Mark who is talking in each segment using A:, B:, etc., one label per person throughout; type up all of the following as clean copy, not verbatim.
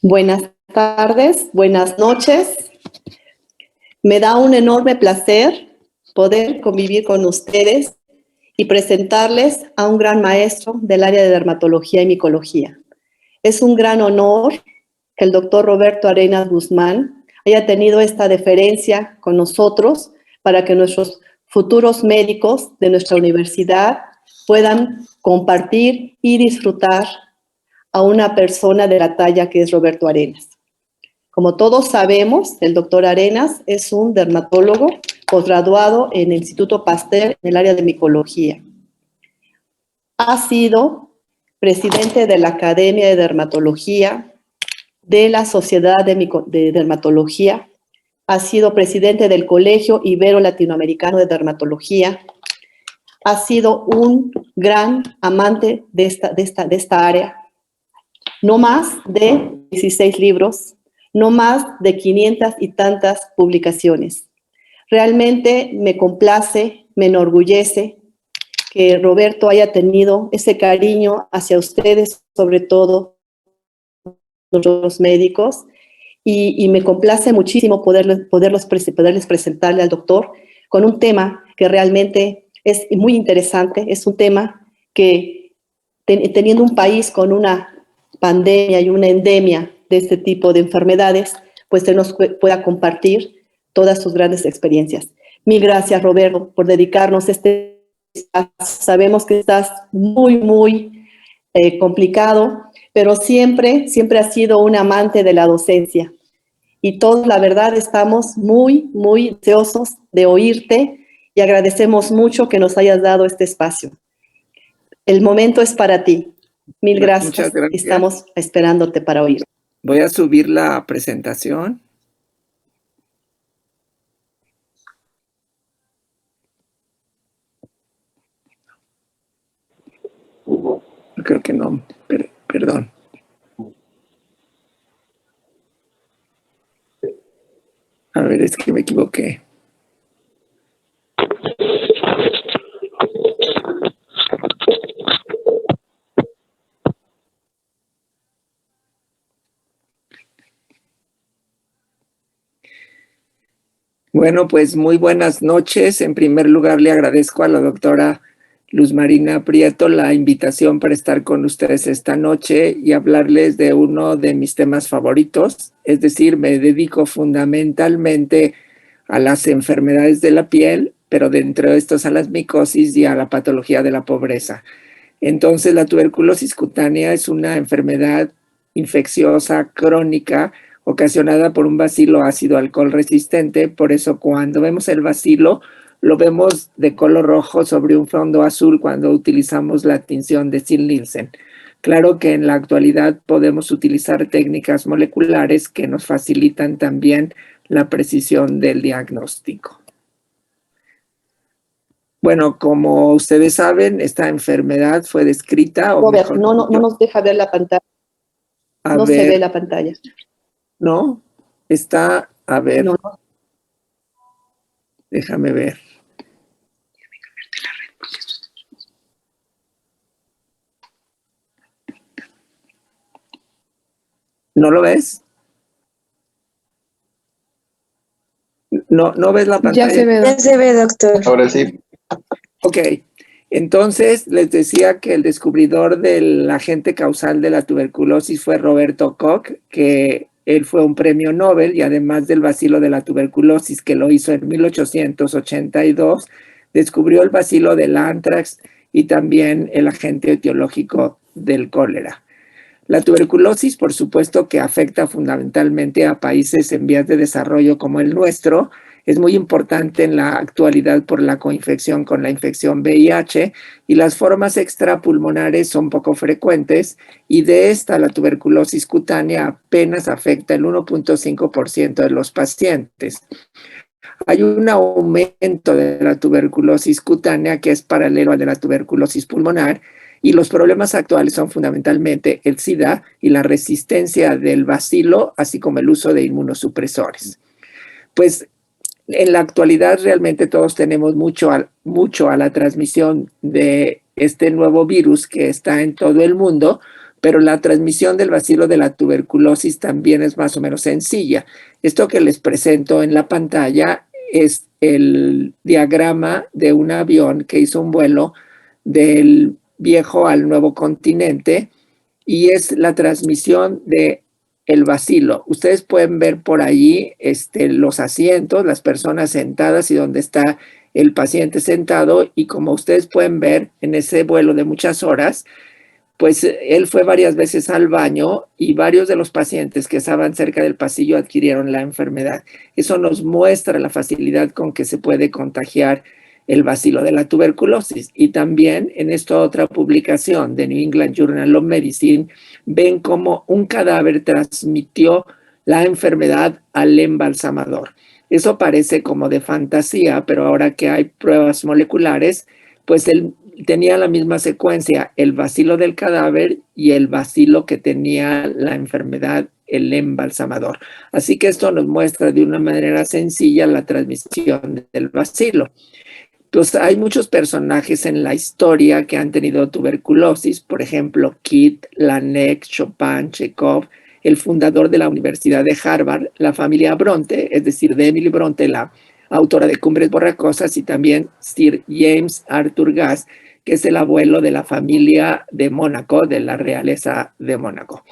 A: Buenas tardes, buenas noches. Me da un enorme placer poder convivir con ustedes y presentarles a un gran maestro del área de dermatología y micología. Es un gran honor que el doctor Roberto Arenas Guzmán haya tenido esta deferencia con nosotros para que nuestros futuros médicos de nuestra universidad puedan compartir y disfrutar a una persona de la talla que es Roberto Arenas. Como todos sabemos, el doctor Arenas es un dermatólogo posgraduado en el Instituto Pasteur en el área de micología. Ha sido presidente de la Academia de Dermatología, de la Sociedad de Dermatología, ha sido presidente del Colegio Ibero-Latinoamericano de Dermatología, ha sido un gran amante de esta área. No más de 16 libros, no más de 500 y tantas publicaciones. Realmente me complace, me enorgullece que Roberto haya tenido ese cariño hacia ustedes, sobre todo los médicos, y me complace muchísimo poderles presentarle al doctor con un tema que realmente es muy interesante, es un tema que teniendo un país con una pandemia y una endemia de este tipo de enfermedades, pues se nos pueda compartir todas sus grandes experiencias. Mil gracias, Roberto, por dedicarnos este espacio. Sabemos que estás muy complicado, pero siempre has sido un amante de la docencia. Y todos, la verdad, estamos muy deseosos de oírte y agradecemos mucho que nos hayas dado este espacio. El momento es para ti. Mil gracias.
B: Muchas gracias.
A: Estamos esperándote para oír.
B: Voy a subir la presentación. Creo que no, perdón. A ver, es que me equivoqué. Bueno, pues muy buenas noches. En primer lugar, le agradezco a la doctora Luz Marina Prieto la invitación para estar con ustedes esta noche y hablarles de uno de mis temas favoritos. Es decir, me dedico fundamentalmente a las enfermedades de la piel, pero dentro de estos a las micosis y a la patología de la pobreza. Entonces, la tuberculosis cutánea es una enfermedad infecciosa crónica ocasionada por un bacilo ácido alcohol resistente. Por eso cuando vemos el bacilo, lo vemos de color rojo sobre un fondo azul cuando utilizamos la tinción de Ziel-Nielsen. Claro que en la actualidad podemos utilizar técnicas moleculares que nos facilitan también la precisión del diagnóstico. Bueno, como ustedes saben, esta enfermedad fue descrita...
A: Robert, no nos deja ver la pantalla. No se ve la pantalla.
B: ¿No? Está, a ver.
A: No.
B: Déjame ver. ¿No lo ves? ¿No ves la pantalla?
C: Ya se ve, doctor.
D: Ahora sí.
B: Ok, entonces les decía que el descubridor del agente causal de la tuberculosis fue Roberto Koch, que él fue un premio Nobel y además del bacilo de la tuberculosis que lo hizo en 1882, descubrió el bacilo del anthrax y también el agente etiológico del cólera. La tuberculosis, por supuesto, que afecta fundamentalmente a países en vías de desarrollo como el nuestro, es muy importante en la actualidad por la coinfección con la infección VIH y las formas extrapulmonares son poco frecuentes y de esta la tuberculosis cutánea apenas afecta el 1.5% de los pacientes. Hay un aumento de la tuberculosis cutánea que es paralelo al de la tuberculosis pulmonar y los problemas actuales son fundamentalmente el SIDA y la resistencia del bacilo, así como el uso de inmunosupresores. Pues en la actualidad realmente todos tenemos mucho a la transmisión de este nuevo virus que está en todo el mundo, pero la transmisión del bacilo de la tuberculosis también es más o menos sencilla. Esto que les presento en la pantalla es el diagrama de un avión que hizo un vuelo del viejo al nuevo continente y es la transmisión de el bacilo. Ustedes pueden ver por ahí los asientos, las personas sentadas y donde está el paciente sentado, y como ustedes pueden ver en ese vuelo de muchas horas, pues él fue varias veces al baño y varios de los pacientes que estaban cerca del pasillo adquirieron la enfermedad. Eso nos muestra la facilidad con que se puede contagiar el bacilo de la tuberculosis. Y también en esta otra publicación de New England Journal of Medicine ven cómo un cadáver transmitió la enfermedad al embalsamador. Eso parece como de fantasía, pero ahora que hay pruebas moleculares, pues él tenía la misma secuencia, el bacilo del cadáver y el bacilo que tenía la enfermedad, el embalsamador. Así que esto nos muestra de una manera sencilla la transmisión del bacilo. Entonces, hay muchos personajes en la historia que han tenido tuberculosis, por ejemplo, Kit, Laennec, Chopin, Chekhov, el fundador de la Universidad de Harvard, la familia Bronte, es decir, de Emily Bronte, la autora de Cumbres Borrascosas, y también Sir James Arthur Guest, que es el abuelo de la familia de Mónaco, de la realeza de Mónaco.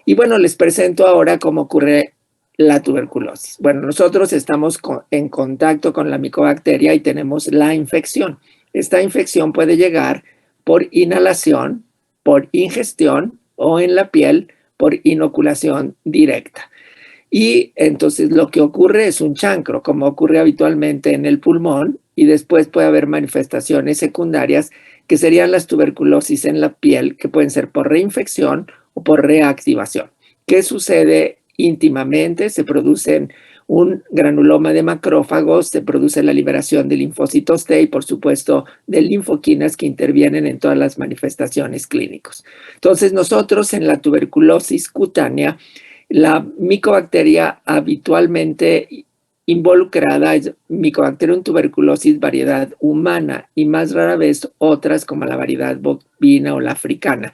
B: Y bueno, les presento ahora cómo ocurre la tuberculosis. Bueno, nosotros estamos en contacto con la micobacteria y tenemos la infección. Esta infección puede llegar por inhalación, por ingestión o en la piel por inoculación directa. Y entonces lo que ocurre es un chancro, como ocurre habitualmente en el pulmón, y después puede haber manifestaciones secundarias que serían las tuberculosis en la piel, que pueden ser por reinfección o por reactivación. ¿Qué sucede íntimamente? Se producen un granuloma de macrófagos, se produce la liberación de linfocitos T y, por supuesto, de linfoquinas que intervienen en todas las manifestaciones clínicas. Entonces, nosotros en la tuberculosis cutánea, la micobacteria habitualmente involucrada es Mycobacterium tuberculosis variedad humana y más rara vez otras como la variedad bovina o la africana.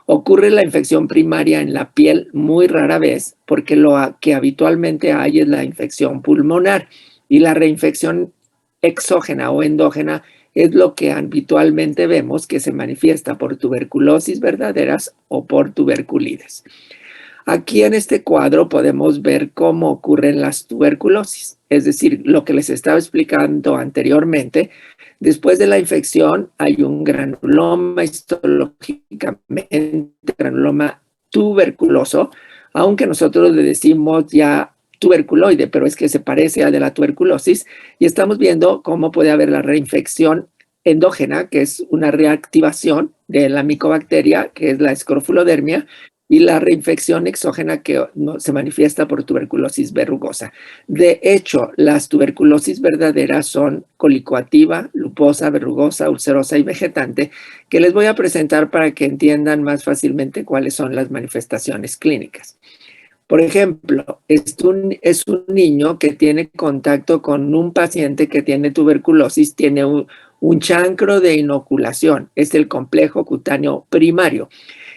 B: Ocurre la infección primaria en la piel muy rara vez porque lo que habitualmente hay es la infección pulmonar, y la reinfección exógena o endógena es lo que habitualmente vemos que se manifiesta por tuberculosis verdaderas o por tuberculides. Aquí en este cuadro podemos ver cómo ocurren las tuberculosis, es decir, lo que les estaba explicando anteriormente. Después de la infección hay un granuloma, histológicamente granuloma tuberculoso, aunque nosotros le decimos ya tuberculoide, pero es que se parece al de la tuberculosis, y estamos viendo cómo puede haber la reinfección endógena, que es una reactivación de la micobacteria, que es la escrofulodermia, y la reinfección exógena que se manifiesta por tuberculosis verrugosa. De hecho, las tuberculosis verdaderas son colicoactiva, luposa, verrugosa, ulcerosa y vegetante, que les voy a presentar para que entiendan más fácilmente cuáles son las manifestaciones clínicas. Por ejemplo, es un niño que tiene contacto con un paciente que tiene tuberculosis, tiene un chancro de inoculación, es el complejo cutáneo primario,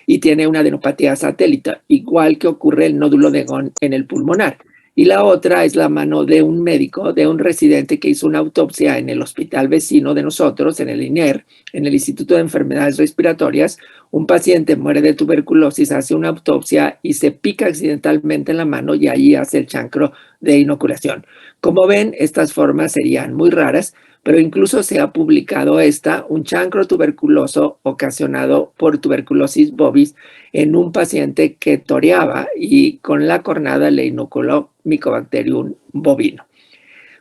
B: y tiene una adenopatía satélite, igual que ocurre el nódulo de Gone en el pulmonar. Y la otra es la mano de un médico, de un residente que hizo una autopsia en el hospital vecino de nosotros, en el INER, en el Instituto de Enfermedades Respiratorias. Un paciente muere de tuberculosis, hace una autopsia y se pica accidentalmente en la mano y ahí hace el chancro de inoculación. Como ven, estas formas serían muy raras, pero incluso se ha publicado un chancro tuberculoso ocasionado por tuberculosis bovis en un paciente que toreaba y con la cornada le inoculó Mycobacterium bovino.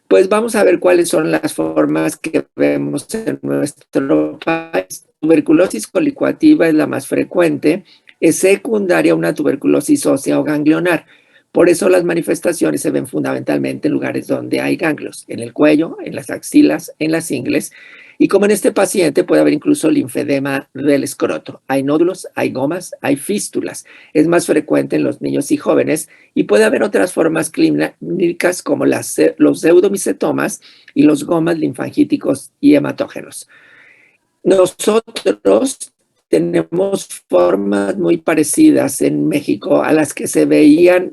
B: Pues vamos a ver cuáles son las formas que vemos en nuestro país. Tuberculosis colicoactiva es la más frecuente, es secundaria a una tuberculosis ósea o ganglionar. Por eso las manifestaciones se ven fundamentalmente en lugares donde hay ganglios, en el cuello, en las axilas, en las ingles. Y como en este paciente puede haber incluso linfedema del escroto. Hay nódulos, hay gomas, hay fístulas. Es más frecuente en los niños y jóvenes y puede haber otras formas clínicas como los pseudomicetomas y los gomas linfangíticos y hematógenos. Nosotros tenemos formas muy parecidas en México a las que se veían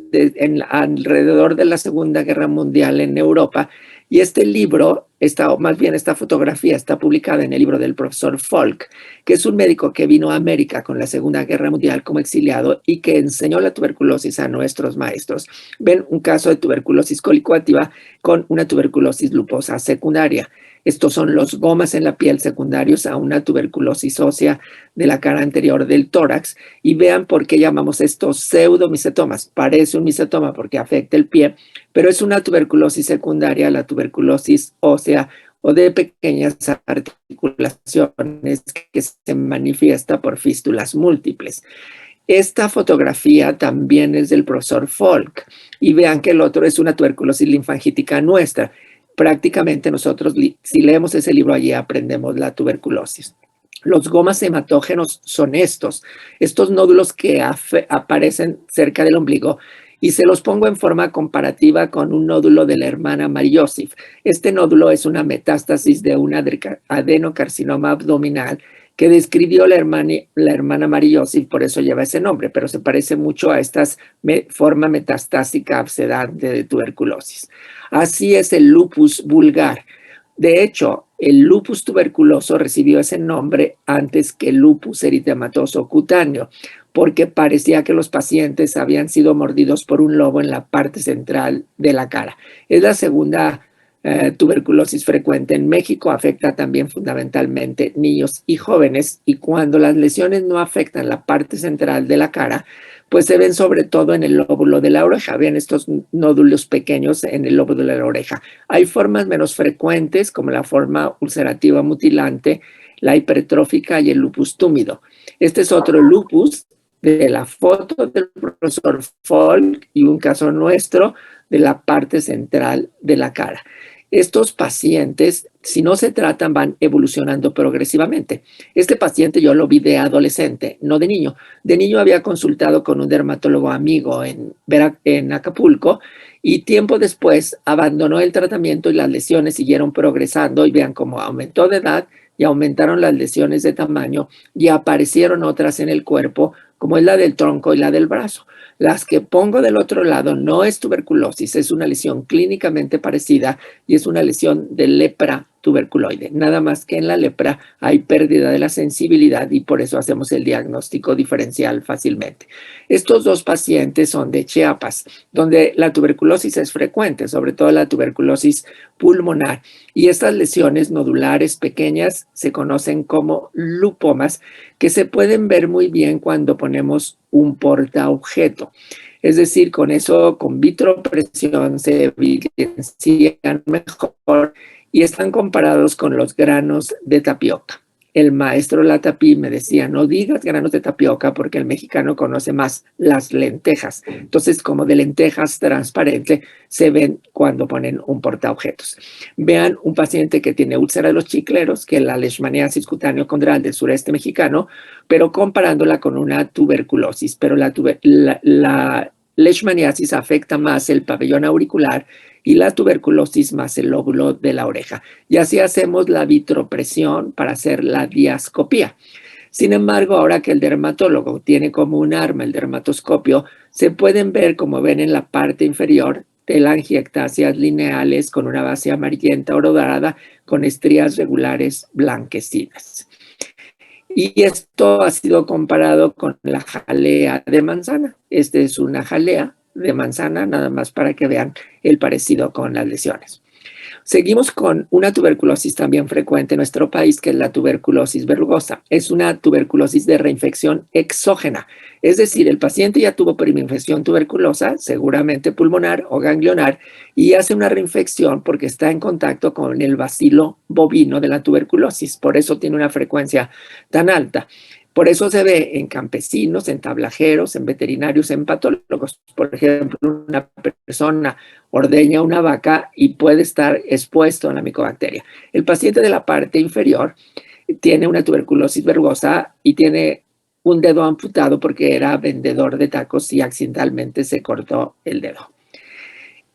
B: alrededor de la Segunda Guerra Mundial en Europa. Y este libro, o más bien esta fotografía, está publicada en el libro del profesor Folk, que es un médico que vino a América con la Segunda Guerra Mundial como exiliado y que enseñó la tuberculosis a nuestros maestros. Ven un caso de tuberculosis colicoactiva con una tuberculosis luposa secundaria. Estos son los gomas en la piel secundarios a una tuberculosis ósea de la cara anterior del tórax. Y vean por qué llamamos estos pseudomicetomas. Parece un micetoma porque afecta el pie, pero es una tuberculosis secundaria a la tuberculosis ósea o de pequeñas articulaciones que se manifiesta por fístulas múltiples. Esta fotografía también es del profesor Folk. Y vean que el otro es una tuberculosis linfangítica nuestra. Prácticamente nosotros, si leemos ese libro allí, aprendemos la tuberculosis. Los gomas hematógenos son estos nódulos que aparecen cerca del ombligo, y se los pongo en forma comparativa con un nódulo de la hermana Mary Joseph. Este nódulo es una metástasis de un adenocarcinoma abdominal que describió la hermana Mary Joseph, por eso lleva ese nombre, pero se parece mucho a esta forma metastásica abscedante de tuberculosis. Así es el lupus vulgar. De hecho, el lupus tuberculoso recibió ese nombre antes que el lupus eritematoso cutáneo, porque parecía que los pacientes habían sido mordidos por un lobo en la parte central de la cara. Es la segunda tuberculosis frecuente en México, afecta también fundamentalmente niños y jóvenes, y cuando las lesiones no afectan la parte central de la cara, pues se ven sobre todo en el lóbulo de la oreja. Vean estos nódulos pequeños en el lóbulo de la oreja. Hay formas menos frecuentes, como la forma ulcerativa mutilante, la hipertrófica y el lupus túmido. Este es otro lupus de la foto del profesor Folk y un caso nuestro de la parte central de la cara. Estos pacientes, si no se tratan, van evolucionando progresivamente. Este paciente yo lo vi de adolescente, no de niño. De niño había consultado con un dermatólogo amigo en Acapulco, y tiempo después abandonó el tratamiento y las lesiones siguieron progresando, y vean cómo aumentó de edad y aumentaron las lesiones de tamaño y aparecieron otras en el cuerpo, como es la del tronco y la del brazo. Las que pongo del otro lado no es tuberculosis, es una lesión clínicamente parecida y es una lesión de lepra tuberculoide. Nada más que en la lepra hay pérdida de la sensibilidad y por eso hacemos el diagnóstico diferencial fácilmente. Estos dos pacientes son de Chiapas, donde la tuberculosis es frecuente, sobre todo la tuberculosis pulmonar. Y estas lesiones nodulares pequeñas se conocen como lupomas, que se pueden ver muy bien cuando ponemos un portaobjeto. Es decir, con eso, con vitropresión se evidencian mejor y están comparados con los granos de tapioca. El maestro Latapí me decía, no digas granos de tapioca porque el mexicano conoce más las lentejas. Entonces, como de lentejas transparente, se ven cuando ponen un portaobjetos. Vean un paciente que tiene úlcera de los chicleros, que es la leishmaniasis cutáneo-condral del sureste mexicano, pero comparándola con una tuberculosis. Pero la leishmaniasis afecta más el pabellón auricular y la tuberculosis más el lóbulo de la oreja. Y así hacemos la vitropresión para hacer la diascopía. Sin embargo, ahora que el dermatólogo tiene como un arma el dermatoscopio, se pueden ver, como ven en la parte inferior, telangiectasias lineales con una base amarillenta o dorada con estrías regulares blanquecinas. Y esto ha sido comparado con la jalea de manzana. Esta es una jalea de manzana, nada más para que vean el parecido con las lesiones. Seguimos con una tuberculosis también frecuente en nuestro país, que es la tuberculosis verrugosa. Es una tuberculosis de reinfección exógena. Es decir, el paciente ya tuvo primoinfección tuberculosa, seguramente pulmonar o ganglionar, y hace una reinfección porque está en contacto con el bacilo bovino de la tuberculosis. Por eso tiene una frecuencia tan alta. Por eso se ve en campesinos, en tablajeros, en veterinarios, en patólogos. Por ejemplo, una persona ordeña una vaca y puede estar expuesto a la micobacteria. El paciente de la parte inferior tiene una tuberculosis verrugosa y tiene un dedo amputado porque era vendedor de tacos y accidentalmente se cortó el dedo.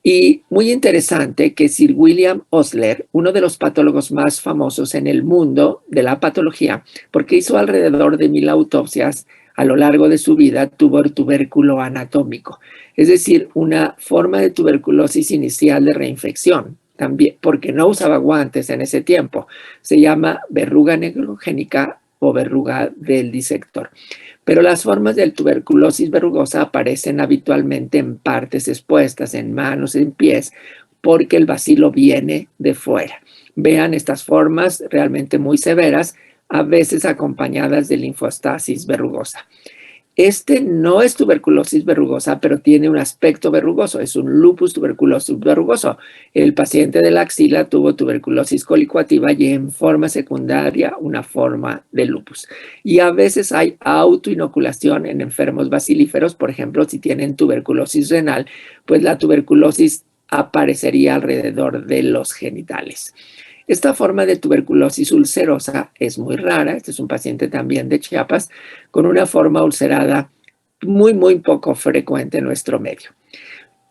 B: Y muy interesante que Sir William Osler, uno de los patólogos más famosos en el mundo de la patología, porque hizo alrededor de 1000 autopsias a lo largo de su vida, tuvo tubérculo anatómico, es decir, una forma de tuberculosis inicial de reinfección, también porque no usaba guantes en ese tiempo. Se llama verruga necrogénica o verruga del disector. Pero las formas de tuberculosis verrugosa aparecen habitualmente en partes expuestas, en manos, en pies, porque el bacilo viene de fuera. Vean estas formas realmente muy severas, a veces acompañadas de linfostasis verrugosa. Este no es tuberculosis verrugosa, pero tiene un aspecto verrugoso, es un lupus tuberculosis verrugoso. El paciente de la axila tuvo tuberculosis colicoactiva y en forma secundaria una forma de lupus. Y a veces hay autoinoculación en enfermos bacilíferos, por ejemplo, si tienen tuberculosis renal, pues la tuberculosis aparecería alrededor de los genitales. Esta forma de tuberculosis ulcerosa es muy rara. Este es un paciente también de Chiapas con una forma ulcerada muy poco frecuente en nuestro medio.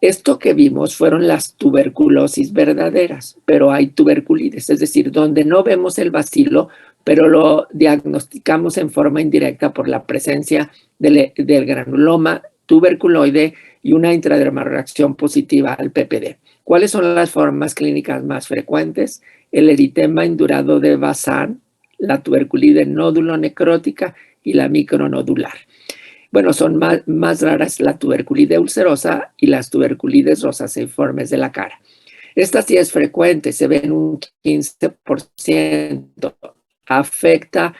B: Esto que vimos fueron las tuberculosis verdaderas, pero hay tuberculitis, es decir, donde no vemos el bacilo, pero lo diagnosticamos en forma indirecta por la presencia del granuloma tuberculoide y una intradermal positiva al PPD. ¿Cuáles son las formas clínicas más frecuentes? El eritema indurado de Bazán, la tuberculitis nódulo necrótica y la micronodular. Bueno, son más raras la tuberculitis ulcerosa y las tuberculitis rosaceiformes de la cara. Esta sí es frecuente, se ve en un 15%. Afecta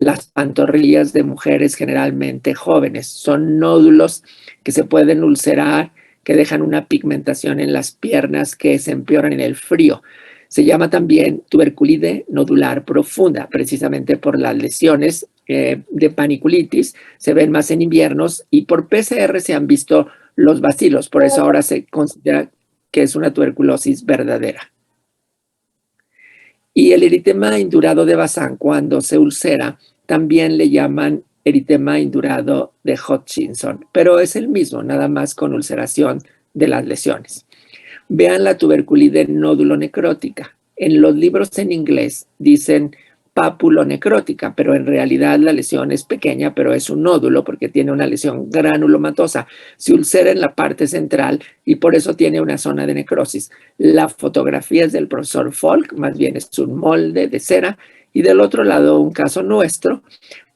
B: las pantorrillas de mujeres generalmente jóvenes. Son nódulos que se pueden ulcerar, que dejan una pigmentación en las piernas que se empeoran en el frío. Se llama también tuberculitis nodular profunda, precisamente por las lesiones de paniculitis, se ven más en inviernos y por PCR se han visto los bacilos, por eso ahora se considera que es una tuberculosis verdadera. Y el eritema indurado de Bazán, cuando se ulcera, también le llaman eritema indurado de Hutchinson, pero es el mismo, nada más con ulceración de las lesiones. Vean la tuberculitis nódulo necrótica. En los libros en inglés dicen papulonecrótica, pero en realidad la lesión es pequeña, pero es un nódulo porque tiene una lesión granulomatosa. Se ulcera en la parte central y por eso tiene una zona de necrosis. La fotografía es del profesor Folk, más bien es un molde de cera, y del otro lado un caso nuestro.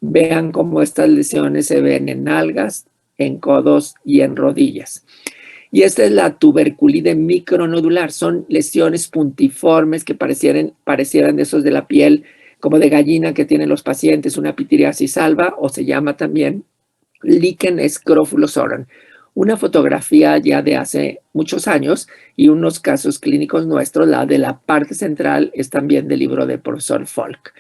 B: Vean cómo estas lesiones se ven en nalgas, en codos y en rodillas. Y esta es la tuberculitis micronodular. Son lesiones puntiformes que parecieran de esos de la piel como de gallina que tienen los pacientes, una pitiriasis alba, o se llama también lichen scrofulosorum. Una fotografía ya de hace muchos años y unos casos clínicos nuestros, la de la parte central es también del libro del profesor Folk.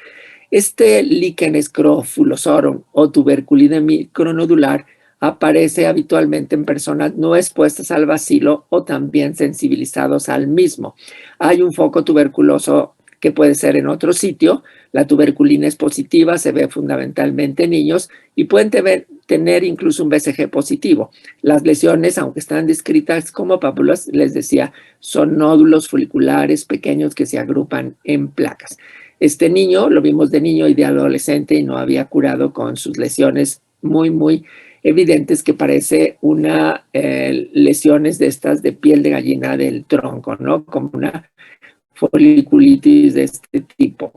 B: Este lichen scrofulosorum o tuberculitis micronodular aparece habitualmente en personas no expuestas al bacilo o también sensibilizados al mismo. Hay un foco tuberculoso que puede ser en otro sitio. La tuberculina es positiva, se ve fundamentalmente en niños y pueden tener incluso un BCG positivo. Las lesiones, aunque están descritas como pápulas, les decía, son nódulos foliculares pequeños que se agrupan en placas. Este niño, lo vimos de niño y de adolescente y no había curado con sus lesiones muy evidentes que parece una lesiones de estas de piel de gallina del tronco, ¿no? Como una foliculitis de este tipo.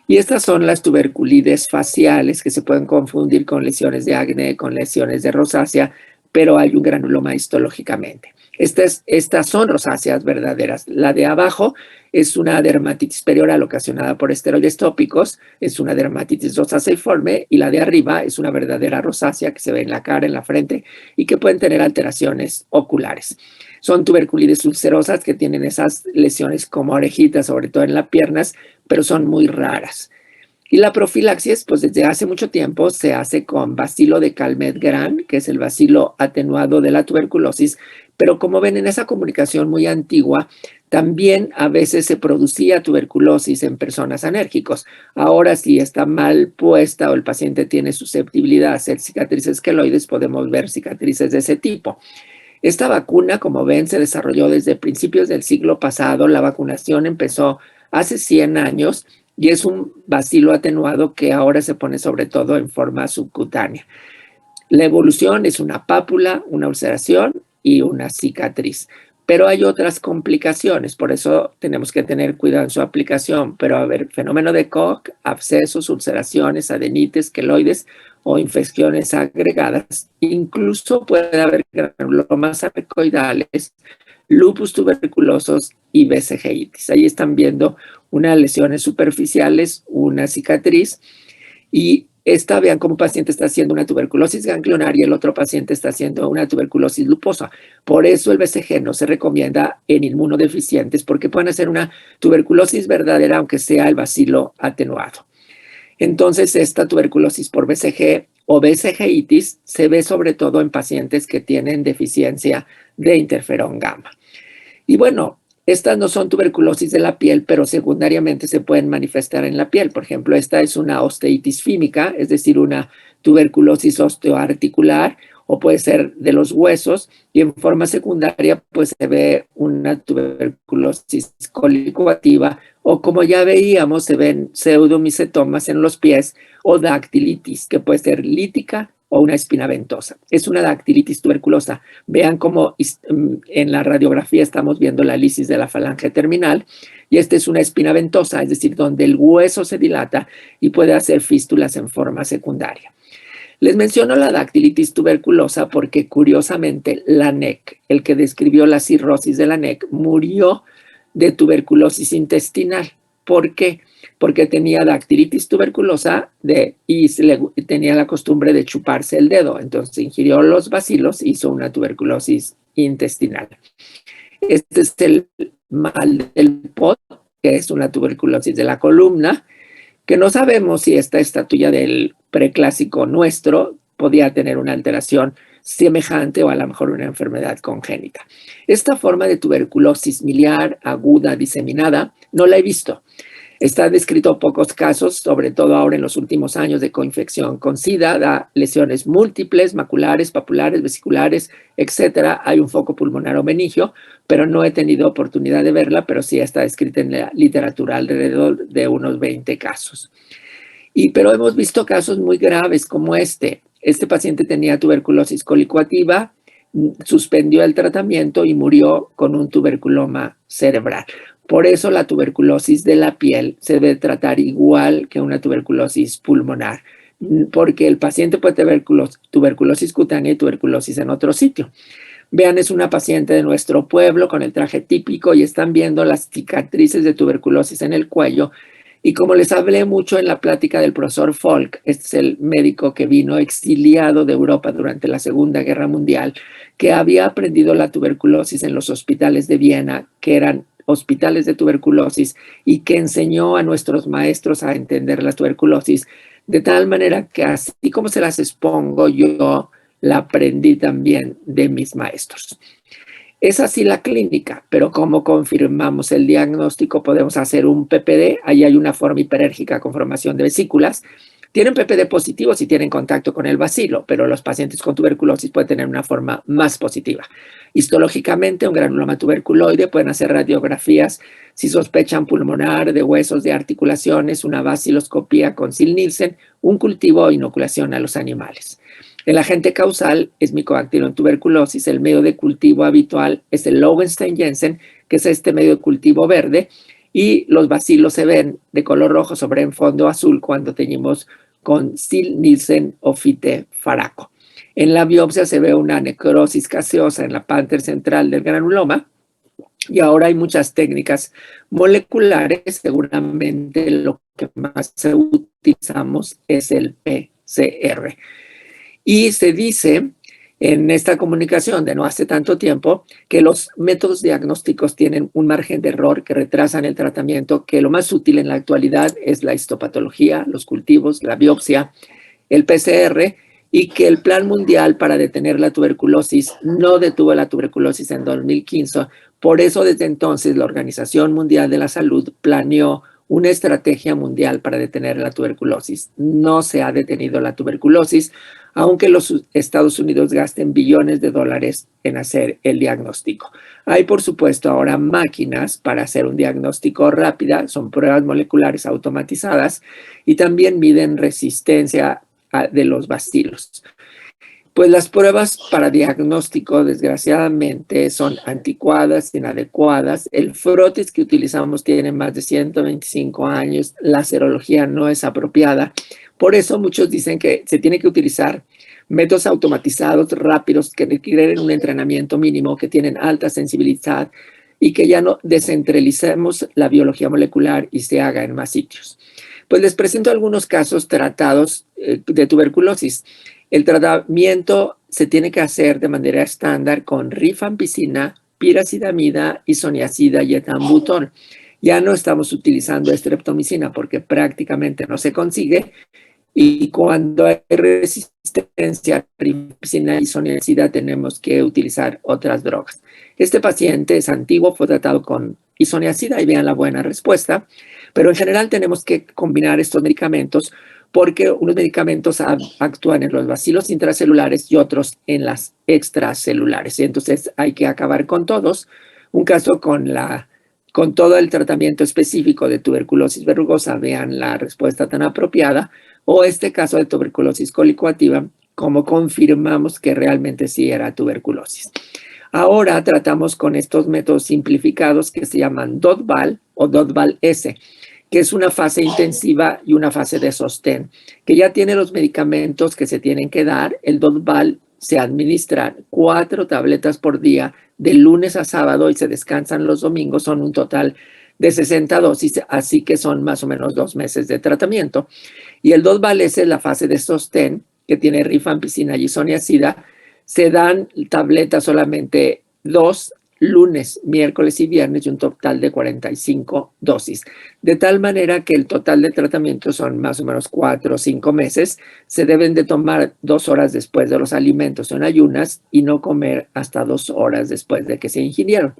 B: Y estas son las tuberculitis faciales que se pueden confundir con lesiones de acné, con lesiones de rosácea, pero hay un granuloma histológicamente. Estas son rosáceas verdaderas. La de abajo es una dermatitis perioral ocasionada por esteroides tópicos, es una dermatitis rosaceiforme, y la de arriba es una verdadera rosácea que se ve en la cara, en la frente, y que pueden tener alteraciones oculares. Son tuberculitis ulcerosas que tienen esas lesiones como orejitas, sobre todo en las piernas, pero son muy raras. Y la profilaxis, pues desde hace mucho tiempo se hace con bacilo de Calmette-Guerin, que es el bacilo atenuado de la tuberculosis, pero como ven en esa comunicación muy antigua, también a veces se producía tuberculosis en personas anérgicos. Ahora si está mal puesta o el paciente tiene susceptibilidad a hacer cicatrices queloides, podemos ver cicatrices de ese tipo. Esta vacuna, como ven, se desarrolló desde principios del siglo pasado. La vacunación empezó hace 100 años y es un bacilo atenuado que ahora se pone sobre todo en forma subcutánea. La evolución es una pápula, una ulceración y una cicatriz. Pero hay otras complicaciones, por eso tenemos que tener cuidado en su aplicación. Pero a ver, fenómeno de Koch, abscesos, ulceraciones, adenites, queloides o infecciones agregadas. Incluso puede haber granulomas sarcoidales, lupus tuberculosos y BCGitis. Ahí están viendo unas lesiones superficiales, una cicatriz, y vean cómo un paciente está haciendo una tuberculosis ganglionar y el otro paciente está haciendo una tuberculosis luposa. Por eso el BCG no se recomienda en inmunodeficientes, porque pueden hacer una tuberculosis verdadera aunque sea el bacilo atenuado. Entonces, esta tuberculosis por BCG o BCGitis se ve sobre todo en pacientes que tienen deficiencia de interferón gamma. Y bueno, estas no son tuberculosis de la piel, pero secundariamente se pueden manifestar en la piel. Por ejemplo, esta es una osteitis fímica, es decir, una tuberculosis osteoarticular, o puede ser de los huesos, y en forma secundaria pues se ve una tuberculosis cólico-activa, o como ya veíamos, se ven pseudomicetomas en los pies, o dactilitis, que puede ser lítica o una espina ventosa. Es una dactilitis tuberculosa. Vean cómo en la radiografía estamos viendo la lisis de la falange terminal, y esta es una espina ventosa, es decir, donde el hueso se dilata y puede hacer fístulas en forma secundaria. Les menciono la dactilitis tuberculosa porque curiosamente Laennec, el que describió la cirrosis de Laennec, murió de tuberculosis intestinal. ¿Por qué? Porque tenía dactilitis tuberculosa y tenía la costumbre de chuparse el dedo. Entonces ingirió los bacilos e hizo una tuberculosis intestinal. Este es el mal del POT, que es una tuberculosis de la columna, que no sabemos si esta estatuilla del preclásico nuestro podía tener una alteración semejante o a lo mejor una enfermedad congénita. Esta forma de tuberculosis miliar aguda diseminada no la he visto. Está descrito pocos casos, sobre todo ahora en los últimos años, de coinfección con SIDA, da lesiones múltiples, maculares, papulares, vesiculares, etc. Hay un foco pulmonar o meningio, pero no he tenido oportunidad de verla, pero sí está descrita en la literatura alrededor de unos 20 casos. Pero hemos visto casos muy graves como este. Este paciente tenía tuberculosis cólico-activa, suspendió el tratamiento y murió con un tuberculoma cerebral. Por eso la tuberculosis de la piel se debe tratar igual que una tuberculosis pulmonar, porque el paciente puede tener tuberculosis cutánea y tuberculosis en otro sitio. Vean, es una paciente de nuestro pueblo con el traje típico y están viendo las cicatrices de tuberculosis en el cuello. Y como les hablé mucho en la plática del profesor Folk, este es el médico que vino exiliado de Europa durante la Segunda Guerra Mundial, que había aprendido la tuberculosis en los hospitales de Viena, que eran hospitales de tuberculosis, y que enseñó a nuestros maestros a entender la tuberculosis, de tal manera que así como se las expongo, yo la aprendí también de mis maestros. Es así la clínica, pero como confirmamos el diagnóstico, podemos hacer un PPD. Ahí hay una forma hiperérgica con formación de vesículas. Tienen PPD positivo si tienen contacto con el bacilo, pero los pacientes con tuberculosis pueden tener una forma más positiva. Histológicamente, un granuloma tuberculoide, pueden hacer radiografías si sospechan pulmonar, de huesos, de articulaciones, una baciloscopía con Ziehl-Neelsen, un cultivo o inoculación a los animales. El agente causal es Mycobacterium tuberculosis. El medio de cultivo habitual es el Lowenstein-Jensen, que es este medio de cultivo verde, y los bacilos se ven de color rojo sobre un fondo azul cuando teñimos con Ziehl-Neelsen o Fite-Faraco. En la biopsia se ve una necrosis gaseosa en la parte central del granuloma, y ahora hay muchas técnicas moleculares. Seguramente lo que más utilizamos es el PCR. Y se dice en esta comunicación de no hace tanto tiempo que los métodos diagnósticos tienen un margen de error que retrasan el tratamiento, que lo más útil en la actualidad es la histopatología, los cultivos, la biopsia, el PCR, y que el Plan Mundial para detener la tuberculosis no detuvo la tuberculosis en 2015. Por eso desde entonces la Organización Mundial de la Salud planeó una estrategia mundial para detener la tuberculosis. No se ha detenido la tuberculosis, aunque los Estados Unidos gasten billones de dólares en hacer el diagnóstico. Hay, por supuesto, ahora máquinas para hacer un diagnóstico rápida, son pruebas moleculares automatizadas y también miden resistencia de los bacilos. Pues las pruebas para diagnóstico, desgraciadamente, son anticuadas, inadecuadas. El frotis que utilizamos tiene más de 125 años. La serología no es apropiada. Por eso muchos dicen que se tiene que utilizar métodos automatizados, rápidos, que requieren un entrenamiento mínimo, que tienen alta sensibilidad y que ya no descentralicemos la biología molecular y se haga en más sitios. Pues les presento algunos casos tratados de tuberculosis. El tratamiento se tiene que hacer de manera estándar con rifampicina, piracidamida, isoniazida y etambutol. Ya no estamos utilizando streptomicina porque prácticamente no se consigue, y cuando hay resistencia a rifampicina y isoniazida tenemos que utilizar otras drogas. Este paciente es antiguo, fue tratado con isoniazida y vean la buena respuesta, pero en general tenemos que combinar estos medicamentos porque unos medicamentos actúan en los bacilos intracelulares y otros en las extracelulares. Y entonces hay que acabar con todos. Un caso con todo el tratamiento específico de tuberculosis verrugosa, vean la respuesta tan apropiada, o este caso de tuberculosis colicoactiva, como confirmamos que realmente sí era tuberculosis. Ahora tratamos con estos métodos simplificados que se llaman DOT-VAL o DOT-VAL-S, que es una fase intensiva y una fase de sostén, que ya tiene los medicamentos que se tienen que dar. El DOT-VAL se administra 4 tabletas por día de lunes a sábado y se descansan los domingos. Son un total de 60 dosis, así que son más o menos 2 meses de tratamiento. Y el DOT-VAL-S es la fase de sostén, que tiene rifampicina y isoniazida. Se dan tabletas solamente 2 lunes, miércoles y viernes y un total de 45 dosis. De tal manera que el total de tratamiento son más o menos 4 o 5 meses. Se deben de tomar 2 horas después de los alimentos en ayunas y no comer hasta 2 horas después de que se ingirieron.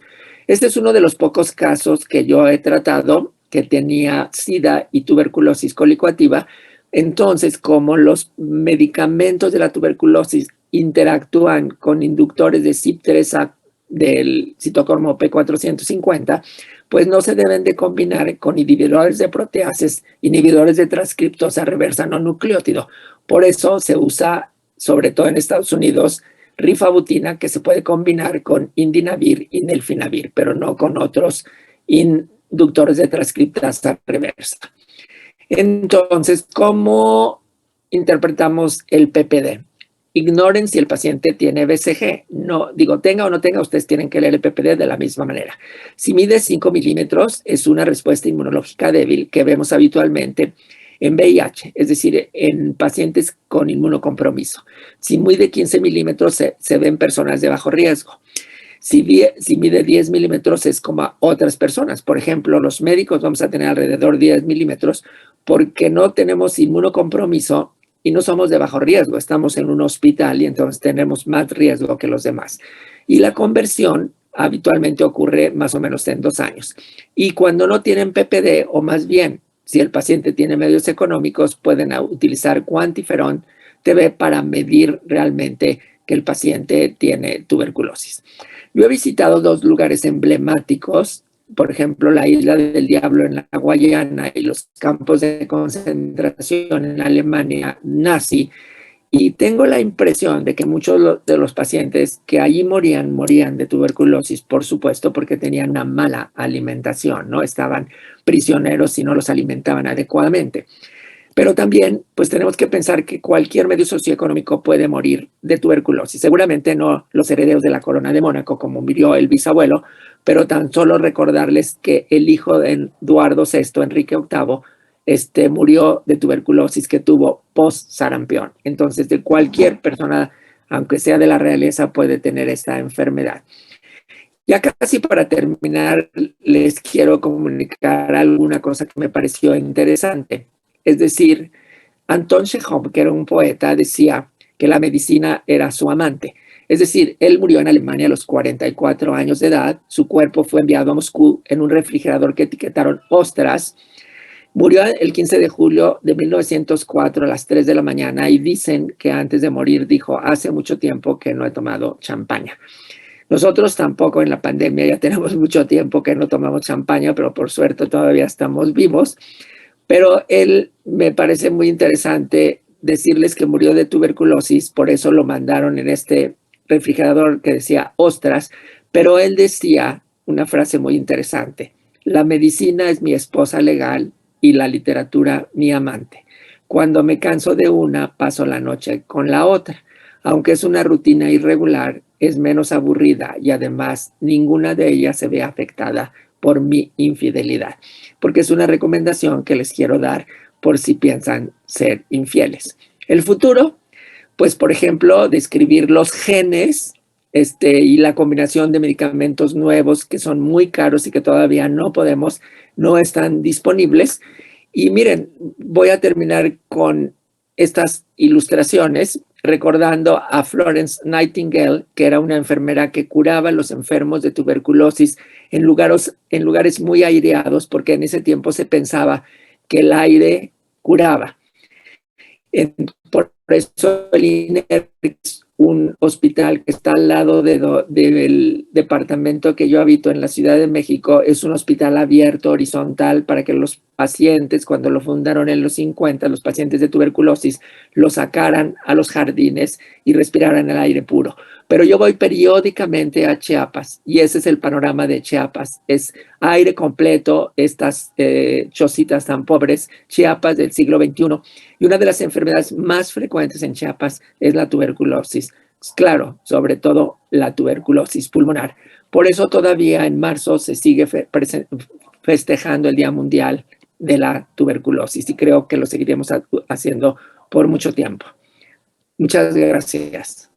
B: Este es uno de los pocos casos que yo he tratado que tenía SIDA y tuberculosis colicoactiva. Entonces, como los medicamentos de la tuberculosis interactúan con inductores de CYP3A del citocromo P450, pues no se deben de combinar con inhibidores de proteasas, inhibidores de transcriptosa reversa no nucleótido. Por eso se usa, sobre todo en Estados Unidos, rifabutina, que se puede combinar con indinavir y nelfinavir, pero no con otros inductores de transcriptasa reversa. Entonces, ¿cómo interpretamos el PPD? Ignoren si el paciente tiene BCG. No, digo, tenga o no tenga, ustedes tienen que leer el PPD de la misma manera. Si mide 5 milímetros, es una respuesta inmunológica débil que vemos habitualmente en VIH, es decir, en pacientes con inmunocompromiso. Si mide 15 milímetros, se ven personas de bajo riesgo. Si mide 10 milímetros, es como otras personas. Por ejemplo, los médicos vamos a tener alrededor de 10 milímetros porque no tenemos inmunocompromiso y no somos de bajo riesgo, estamos en un hospital y entonces tenemos más riesgo que los demás. Y la conversión habitualmente ocurre más o menos en 2 años. Y cuando no tienen PPD, o más bien, si el paciente tiene medios económicos, pueden utilizar QuantiFERON TB para medir realmente que el paciente tiene tuberculosis. Yo he visitado 2 lugares emblemáticos, por ejemplo, la Isla del Diablo en la Guayana y los campos de concentración en Alemania nazi, y tengo la impresión de que muchos de los pacientes que allí morían de tuberculosis, por supuesto, porque tenían una mala alimentación, ¿no? Estaban prisioneros y no los alimentaban adecuadamente. Pero también, pues tenemos que pensar que cualquier medio socioeconómico puede morir de tuberculosis. Seguramente no los herederos de la corona de Mónaco, como murió el bisabuelo, pero tan solo recordarles que el hijo de Eduardo VI, Enrique VIII, murió de tuberculosis que tuvo post-sarampión. Entonces, de cualquier persona, aunque sea de la realeza, puede tener esta enfermedad. Ya casi para terminar, les quiero comunicar alguna cosa que me pareció interesante. Es decir, Anton Chekhov, que era un poeta, decía que la medicina era su amante. Es decir, él murió en Alemania a los 44 años de edad. Su cuerpo fue enviado a Moscú en un refrigerador que etiquetaron ostras. Murió el 15 de julio de 1904 a las 3 de la mañana y dicen que antes de morir dijo, hace mucho tiempo que no he tomado champaña. Nosotros tampoco en la pandemia, ya tenemos mucho tiempo que no tomamos champaña, pero por suerte todavía estamos vivos. Pero él me parece muy interesante decirles que murió de tuberculosis, por eso lo mandaron en este refrigerador que decía ostras, pero él decía una frase muy interesante, la medicina es mi esposa legal y la literatura mi amante. Cuando me canso de una, paso la noche con la otra. Aunque es una rutina irregular, es menos aburrida y además ninguna de ellas se ve afectada por mi infidelidad, porque es una recomendación que les quiero dar por si piensan ser infieles. El futuro, pues por ejemplo, describir los genes y la combinación de medicamentos nuevos que son muy caros y que todavía no están disponibles. Y miren, voy a terminar con estas ilustraciones recordando a Florence Nightingale, que era una enfermera que curaba a los enfermos de tuberculosis en lugares muy aireados, porque en ese tiempo se pensaba que el aire curaba. Por eso el INERX, un hospital que está al lado del departamento que yo habito en la Ciudad de México, es un hospital abierto, horizontal, para que los pacientes, cuando lo fundaron en los 50, los pacientes de tuberculosis, lo sacaran a los jardines y respiraran el aire puro. Pero yo voy periódicamente a Chiapas y ese es el panorama de Chiapas. Es aire completo, estas chocitas tan pobres, Chiapas del siglo XXI. Y una de las enfermedades más frecuentes en Chiapas es la tuberculosis. Claro, sobre todo la tuberculosis pulmonar. Por eso todavía en marzo se sigue festejando el Día Mundial de la Tuberculosis y creo que lo seguiremos haciendo por mucho tiempo. Muchas gracias.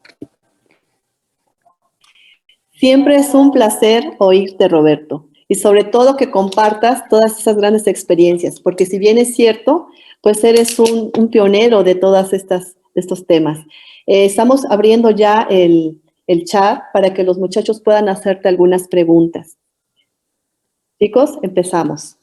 A: Siempre es un placer oírte, Roberto, y sobre todo que compartas todas esas grandes experiencias, porque si bien es cierto, pues eres un pionero de todas estos temas. Estamos abriendo ya el chat para que los muchachos puedan hacerte algunas preguntas. Chicos, empezamos.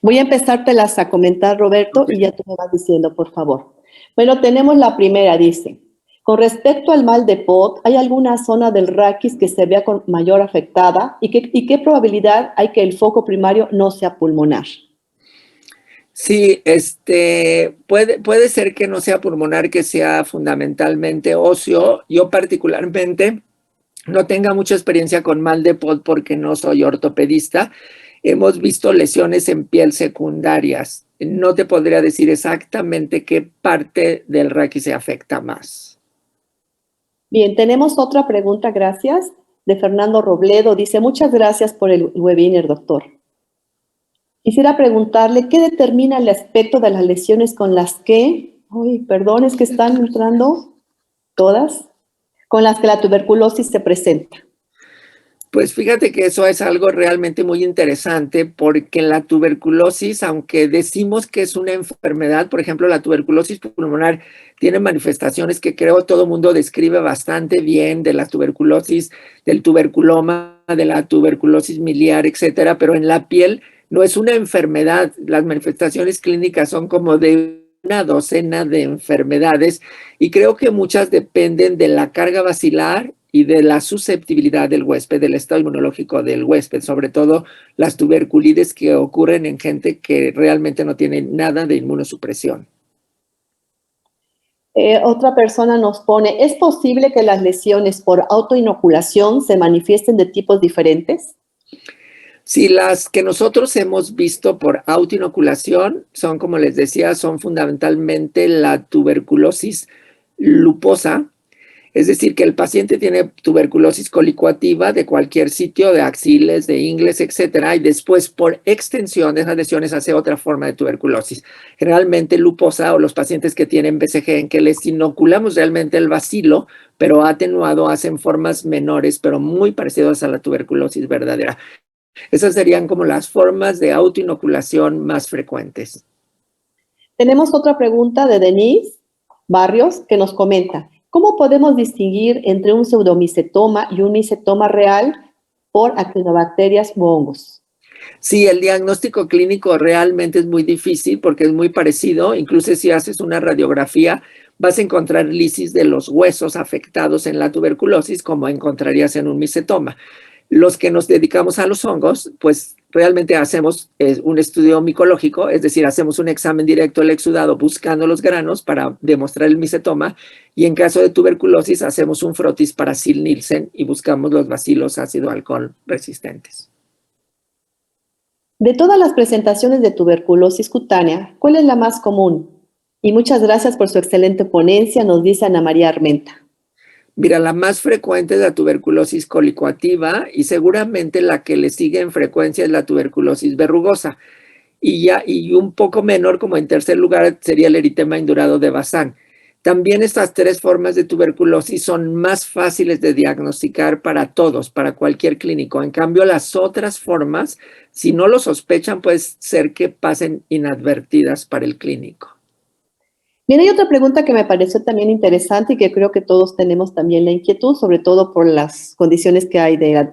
A: Voy a empezártelas a comentar, Roberto, y ya tú me vas diciendo, por favor. Bueno, tenemos la primera, dice, con respecto al mal de POT, ¿hay alguna zona del raquis que se vea con mayor afectada? ¿Y qué probabilidad hay que el foco primario no sea pulmonar?
B: Sí, puede ser que no sea pulmonar, que sea fundamentalmente óseo. Yo particularmente no tengo mucha experiencia con mal de POT porque no soy ortopedista. Hemos visto lesiones en piel secundarias. No te podría decir exactamente qué parte del raquis se afecta más.
A: Bien, tenemos otra pregunta, gracias, de Fernando Robledo. Dice, muchas gracias por el webinar, doctor. Quisiera preguntarle, ¿qué determina el aspecto de las lesiones con las que, perdón, es que están entrando todas, con las que la tuberculosis se presenta?
B: Pues fíjate que eso es algo realmente muy interesante porque la tuberculosis, aunque decimos que es una enfermedad, por ejemplo, la tuberculosis pulmonar tiene manifestaciones que creo todo el mundo describe bastante bien de la tuberculosis, del tuberculoma, de la tuberculosis miliar, etcétera, pero en la piel no es una enfermedad. Las manifestaciones clínicas son como de una docena de enfermedades y creo que muchas dependen de la carga bacilar y de la susceptibilidad del huésped, del estado inmunológico del huésped, sobre todo las tuberculides que ocurren en gente que realmente no tiene nada de inmunosupresión.
A: Otra persona nos pone, ¿es posible que las lesiones por autoinoculación se manifiesten de tipos diferentes?
B: Sí, las que nosotros hemos visto por autoinoculación son, como les decía, son fundamentalmente la tuberculosis luposa. Es decir, que el paciente tiene tuberculosis colicoactiva de cualquier sitio, de axiles, de ingles, etcétera, y después por extensión de esas lesiones hace otra forma de tuberculosis. Generalmente luposa o los pacientes que tienen BCG en que les inoculamos realmente el bacilo, pero atenuado, hacen formas menores, pero muy parecidas a la tuberculosis verdadera. Esas serían como las formas de autoinoculación más frecuentes.
A: Tenemos otra pregunta de Denise Barrios que nos comenta, ¿cómo podemos distinguir entre un pseudomicetoma y un micetoma real por actinobacterias u hongos?
B: Sí, el diagnóstico clínico realmente es muy difícil porque es muy parecido. Incluso si haces una radiografía, vas a encontrar lisis de los huesos afectados en la tuberculosis, como encontrarías en un micetoma. Los que nos dedicamos a los hongos, pues realmente hacemos un estudio micológico, es decir, hacemos un examen directo del exudado buscando los granos para demostrar el micetoma, y en caso de tuberculosis hacemos un frotis para Sil-Nielsen y buscamos los bacilos ácido alcohol resistentes.
A: De todas las presentaciones de tuberculosis cutánea, ¿cuál es la más común? Y muchas gracias por su excelente ponencia, nos dice Ana María Armenta.
B: Mira, la más frecuente es la tuberculosis colicoactiva y seguramente la que le sigue en frecuencia es la tuberculosis verrugosa. Y un poco menor, como en tercer lugar, sería el eritema indurado de Bazán. También estas tres formas de tuberculosis son más fáciles de diagnosticar para todos, para cualquier clínico. En cambio, las otras formas, si no lo sospechan, puede ser que pasen inadvertidas para el clínico.
A: Bien, hay otra pregunta que me pareció también interesante y que creo que todos tenemos también la inquietud, sobre todo por las condiciones que hay de la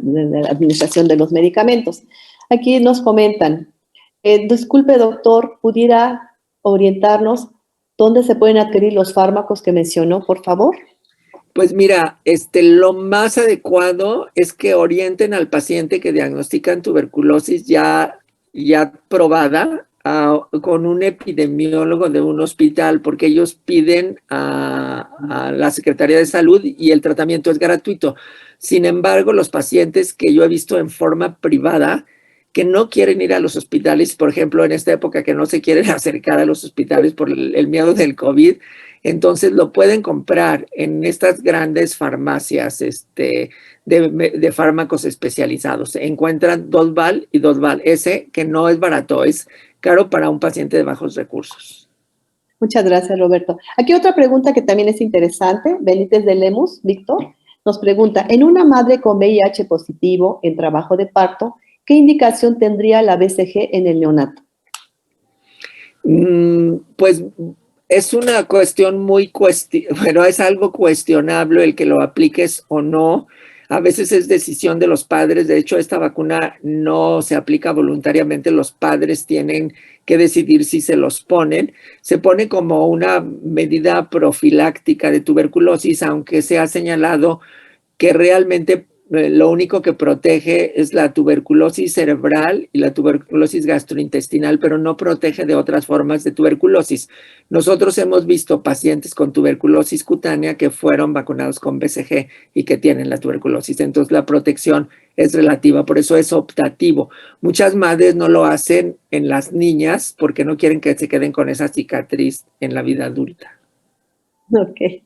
A: administración de los medicamentos. Aquí nos comentan, disculpe doctor, ¿pudiera orientarnos dónde se pueden adquirir los fármacos que mencionó, por favor?
B: Pues mira, lo más adecuado es que orienten al paciente que diagnostican tuberculosis ya probada con un epidemiólogo de un hospital, porque ellos piden a la Secretaría de Salud y el tratamiento es gratuito. Sin embargo, los pacientes que yo he visto en forma privada, que no quieren ir a los hospitales, por ejemplo, en esta época que no se quieren acercar a los hospitales por el miedo del COVID, entonces lo pueden comprar en estas grandes farmacias de fármacos especializados. Encuentran Dosval y Dosval S, que no es barato, es caro para un paciente de bajos recursos.
A: Muchas gracias, Roberto. Aquí otra pregunta que también es interesante. Benítez de Lemus, Víctor, nos pregunta, en una madre con VIH positivo en trabajo de parto, ¿qué indicación tendría la BCG en el neonato?
B: Pues es una cuestión bueno, es algo cuestionable el que lo apliques o no. A veces es decisión de los padres. De hecho, esta vacuna no se aplica voluntariamente. Los padres tienen que decidir si se los ponen. Se pone como una medida profiláctica de tuberculosis, aunque se ha señalado que realmente lo único que protege es la tuberculosis cerebral y la tuberculosis gastrointestinal, pero no protege de otras formas de tuberculosis. Nosotros hemos visto pacientes con tuberculosis cutánea que fueron vacunados con BCG y que tienen la tuberculosis. Entonces la protección es relativa, por eso es optativo. Muchas madres no lo hacen en las niñas porque no quieren que se queden con esa cicatriz en la vida adulta.
A: Ok.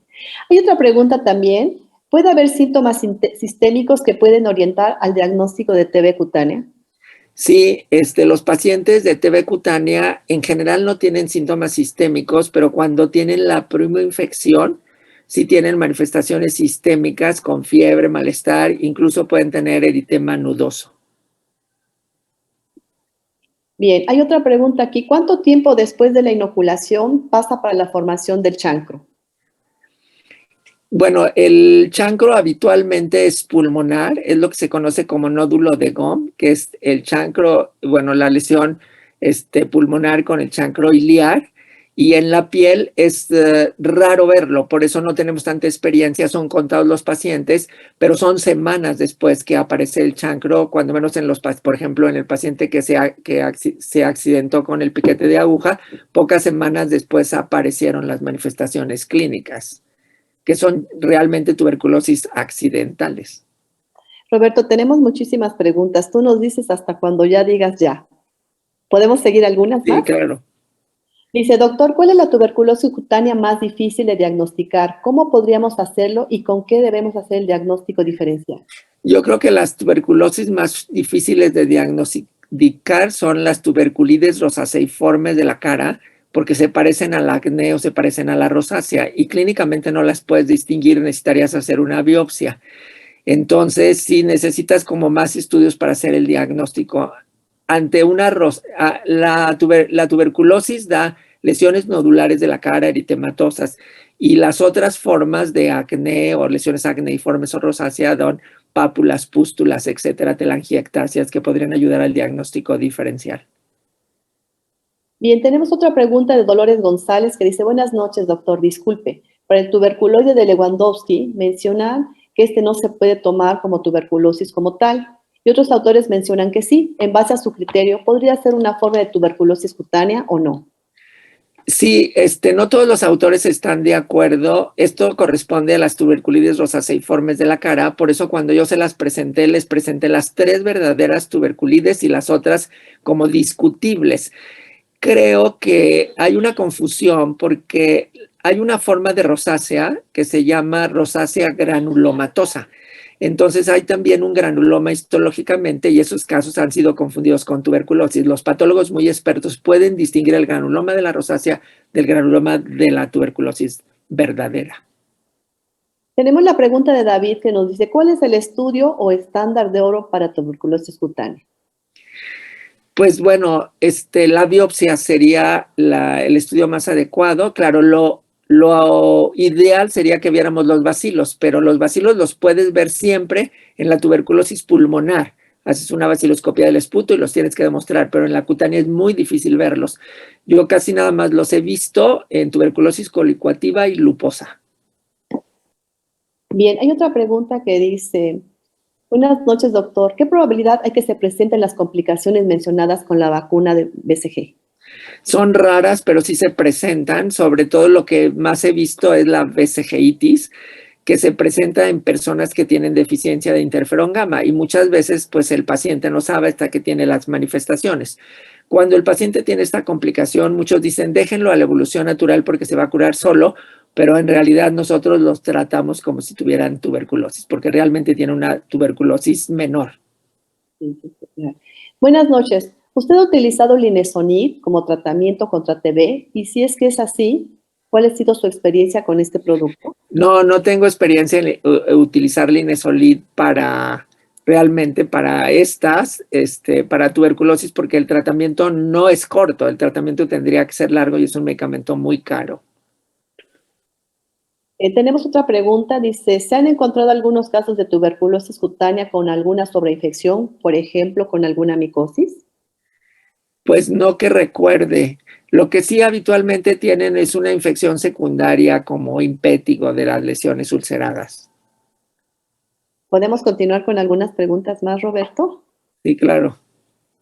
A: Hay otra pregunta también. ¿Puede haber síntomas sistémicos que pueden orientar al diagnóstico de TB cutánea?
B: Sí, los pacientes de TB cutánea en general no tienen síntomas sistémicos, pero cuando tienen la primoinfección, sí tienen manifestaciones sistémicas con fiebre, malestar, incluso pueden tener eritema nudoso.
A: Bien, hay otra pregunta aquí. ¿Cuánto tiempo después de la inoculación pasa para la formación del chancro?
B: Bueno, el chancro habitualmente es pulmonar, es lo que se conoce como nódulo de Gom, que es el chancro, bueno, la lesión pulmonar con el chancro iliar, y en la piel es raro verlo, por eso no tenemos tanta experiencia, son contados los pacientes, pero son semanas después que aparece el chancro, cuando menos por ejemplo, en el paciente que se accidentó con el piquete de aguja, pocas semanas después aparecieron las manifestaciones clínicas, que son realmente tuberculosis accidentales.
A: Roberto, tenemos muchísimas preguntas. Tú nos dices hasta cuando ya digas ya. ¿Podemos seguir algunas más?
B: Sí, claro.
A: Dice, doctor, ¿cuál es la tuberculosis cutánea más difícil de diagnosticar? ¿Cómo podríamos hacerlo y con qué debemos hacer el diagnóstico diferencial?
B: Yo creo que las tuberculosis más difíciles de diagnosticar son las tuberculides rosaceiformes de la cara, porque se parecen al acné o se parecen a la rosácea y clínicamente no las puedes distinguir, necesitarías hacer una biopsia. Entonces, sí necesitas como más estudios para hacer el diagnóstico. Ante la tuberculosis da lesiones nodulares de la cara, eritematosas, y las otras formas de acné o lesiones acneiformes o rosácea dan pápulas, pústulas, etcétera, telangiectasias que podrían ayudar al diagnóstico diferencial.
A: Bien, tenemos otra pregunta de Dolores González que dice, buenas noches, doctor, disculpe. Para el tuberculoide de Lewandowski, mencionan que este no se puede tomar como tuberculosis como tal. Y otros autores mencionan que sí, en base a su criterio, podría ser una forma de tuberculosis cutánea o no.
B: Sí, no todos los autores están de acuerdo. Esto corresponde a las tuberculitis rosaceiformes de la cara. Por eso cuando yo se las presenté, les presenté las 3 verdaderas tuberculitis y las otras como discutibles. Creo que hay una confusión porque hay una forma de rosácea que se llama rosácea granulomatosa. Entonces hay también un granuloma histológicamente y esos casos han sido confundidos con tuberculosis. Los patólogos muy expertos pueden distinguir el granuloma de la rosácea del granuloma de la tuberculosis verdadera.
A: Tenemos la pregunta de David que nos dice, ¿cuál es el estudio o estándar de oro para tuberculosis cutánea?
B: Pues bueno, la biopsia sería el estudio más adecuado. Claro, lo ideal sería que viéramos los bacilos, pero los bacilos los puedes ver siempre en la tuberculosis pulmonar. Haces una baciloscopia del esputo y los tienes que demostrar, pero en la cutánea es muy difícil verlos. Yo casi nada más los he visto en tuberculosis colicuativa y luposa.
A: Bien, hay otra pregunta que dice, buenas noches, doctor. ¿Qué probabilidad hay que se presenten las complicaciones mencionadas con la vacuna de BCG?
B: Son raras, pero sí se presentan. Sobre todo lo que más he visto es la BCGitis, que se presenta en personas que tienen deficiencia de interferón gamma y muchas veces pues el paciente no sabe hasta que tiene las manifestaciones. Cuando el paciente tiene esta complicación, muchos dicen déjenlo a la evolución natural porque se va a curar solo, pero en realidad nosotros los tratamos como si tuvieran tuberculosis, porque realmente tiene una tuberculosis menor.
A: Buenas noches. ¿Usted ha utilizado Linezolid como tratamiento contra TB? Y si es que es así, ¿cuál ha sido su experiencia con este producto?
B: No tengo experiencia en utilizar Linezolid realmente para para tuberculosis, porque el tratamiento no es corto, el tratamiento tendría que ser largo y es un medicamento muy caro.
A: Tenemos otra pregunta, dice, ¿se han encontrado algunos casos de tuberculosis cutánea con alguna sobreinfección, por ejemplo, con alguna micosis?
B: Pues no que recuerde. Lo que sí habitualmente tienen es una infección secundaria como impétigo de las lesiones ulceradas.
A: ¿Podemos continuar con algunas preguntas más, Roberto?
B: Sí, claro.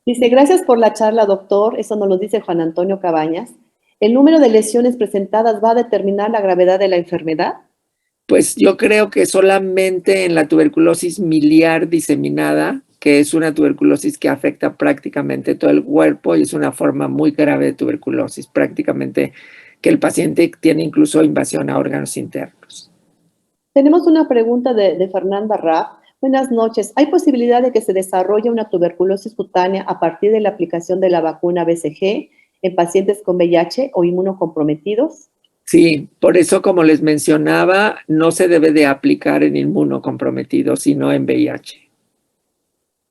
A: Dice, gracias por la charla, doctor. Eso nos lo dice Juan Antonio Cabañas. ¿El número de lesiones presentadas va a determinar la gravedad de la enfermedad?
B: Pues yo creo que solamente en la tuberculosis miliar diseminada, que es una tuberculosis que afecta prácticamente todo el cuerpo y es una forma muy grave de tuberculosis, prácticamente que el paciente tiene incluso invasión a órganos internos.
A: Tenemos una pregunta de Fernanda Raff. Buenas noches. ¿Hay posibilidad de que se desarrolle una tuberculosis cutánea a partir de la aplicación de la vacuna BCG en pacientes con VIH o inmunocomprometidos?
B: Sí, por eso, como les mencionaba, no se debe de aplicar en inmunocomprometidos, sino en VIH.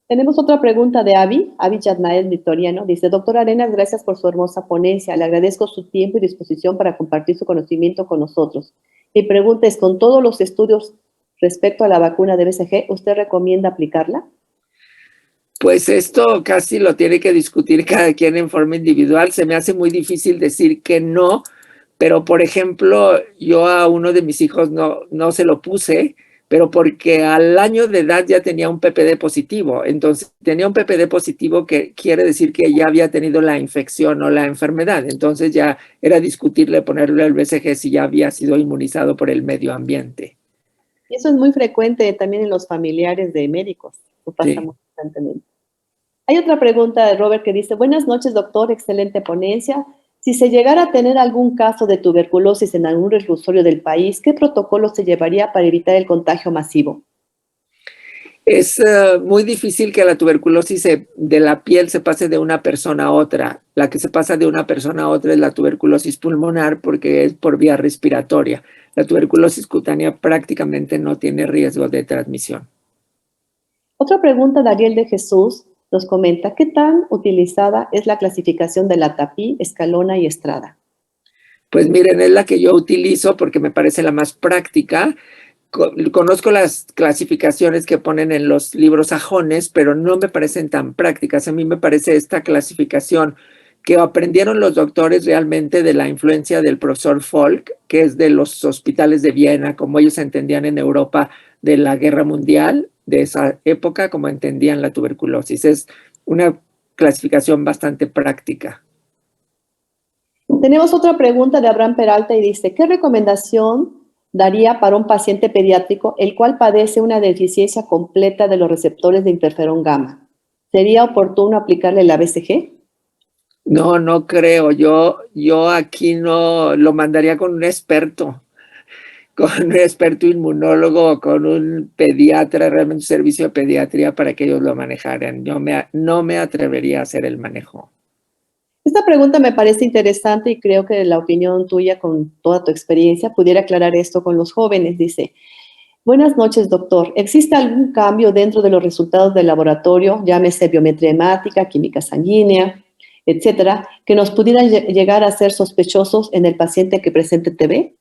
A: Tenemos otra pregunta de Avi Yadnael Vitoriano. Dice, doctor Arenas, gracias por su hermosa ponencia. Le agradezco su tiempo y disposición para compartir su conocimiento con nosotros. Mi pregunta es, con todos los estudios respecto a la vacuna de BCG, ¿usted recomienda aplicarla?
B: Pues esto casi lo tiene que discutir cada quien en forma individual. Se me hace muy difícil decir que no, pero por ejemplo, yo a uno de mis hijos no se lo puse, pero porque al año de edad ya tenía un PPD positivo. Entonces, tenía un PPD positivo que quiere decir que ya había tenido la infección o la enfermedad. Entonces ya era discutirle ponerle el BCG si ya había sido inmunizado por el medio ambiente.
A: Y eso es muy frecuente también en los familiares de médicos. Eso pasa
B: Sí.
A: muy constantemente. Hay otra pregunta de Robert que dice, buenas noches, doctor, excelente ponencia. Si se llegara a tener algún caso de tuberculosis en algún reclusorio del país, ¿qué protocolo se llevaría para evitar el contagio masivo?
B: Es muy difícil que la tuberculosis de la piel se pase de una persona a otra. La que se pasa de una persona a otra es la tuberculosis pulmonar porque es por vía respiratoria. La tuberculosis cutánea prácticamente no tiene riesgo de transmisión.
A: Otra pregunta de Ariel de Jesús nos comenta, ¿qué tan utilizada es la clasificación de la TAPI, Escalona y Estrada?
B: Pues miren, es la que yo utilizo porque me parece la más práctica. Conozco las clasificaciones que ponen en los libros sajones, pero no me parecen tan prácticas. A mí me parece esta clasificación que aprendieron los doctores realmente de la influencia del profesor Folk, que es de los hospitales de Viena, como ellos entendían en Europa de la Guerra Mundial, de esa época, como entendían la tuberculosis. Es una clasificación bastante práctica.
A: Tenemos otra pregunta de Abraham Peralta y dice, ¿qué recomendación daría para un paciente pediátrico el cual padece una deficiencia completa de los receptores de interferón gamma? ¿Sería oportuno aplicarle la BCG?
B: No, no creo. Yo aquí no lo mandaría con un experto inmunólogo o con un pediatra, realmente un servicio de pediatría para que ellos lo manejaran. Yo no me atrevería a hacer el manejo.
A: Esta pregunta me parece interesante y creo que la opinión tuya con toda tu experiencia pudiera aclarar esto con los jóvenes. Dice, buenas noches, doctor. ¿Existe algún cambio dentro de los resultados del laboratorio, llámese biometría hemática, química sanguínea, etcétera, que nos pudieran llegar a ser sospechosos en el paciente que presente TB?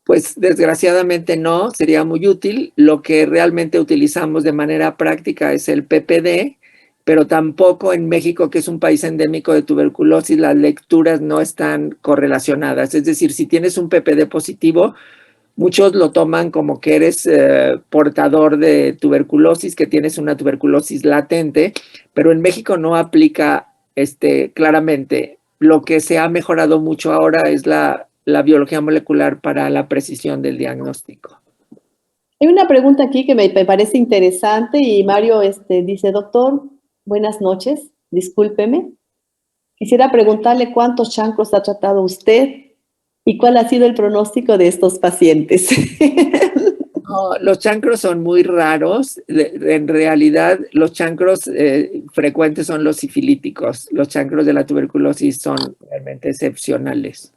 B: Pues desgraciadamente no, sería muy útil. Lo que realmente utilizamos de manera práctica es el PPD, pero tampoco en México, que es un país endémico de tuberculosis, las lecturas no están correlacionadas. Es decir, si tienes un PPD positivo, muchos lo toman como que eres portador de tuberculosis, que tienes una tuberculosis latente, pero en México no aplica claramente. Lo que se ha mejorado mucho ahora es la biología molecular para la precisión del diagnóstico.
A: Hay una pregunta aquí que me parece interesante y Mario dice, doctor, buenas noches, discúlpeme. Quisiera preguntarle cuántos chancros ha tratado usted y cuál ha sido el pronóstico de estos pacientes.
B: No, los chancros son muy raros. En realidad, los chancros frecuentes son los sifilíticos. Los chancros de la tuberculosis son realmente excepcionales.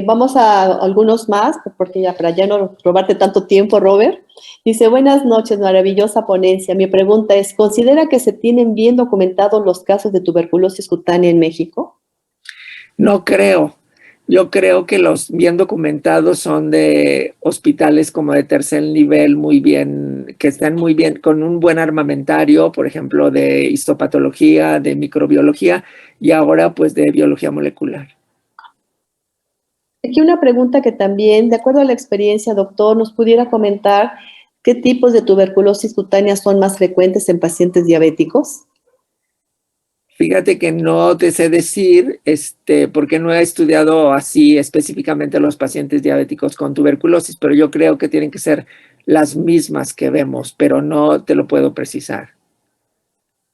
A: Vamos a algunos más, porque ya para ya no robarte tanto tiempo, Robert. Dice, buenas noches, maravillosa ponencia. Mi pregunta es, ¿considera que se tienen bien documentados los casos de tuberculosis cutánea en México?
B: No creo. Yo creo que los bien documentados son de hospitales como de tercer nivel, muy bien, que están muy bien, con un buen armamentario, por ejemplo, de histopatología, de microbiología y ahora pues de biología molecular.
A: Aquí una pregunta que también, de acuerdo a la experiencia, doctor, nos pudiera comentar qué tipos de tuberculosis cutánea son más frecuentes en pacientes diabéticos.
B: Fíjate que no te sé decir, porque no he estudiado así específicamente a los pacientes diabéticos con tuberculosis, pero yo creo que tienen que ser las mismas que vemos, pero no te lo puedo precisar.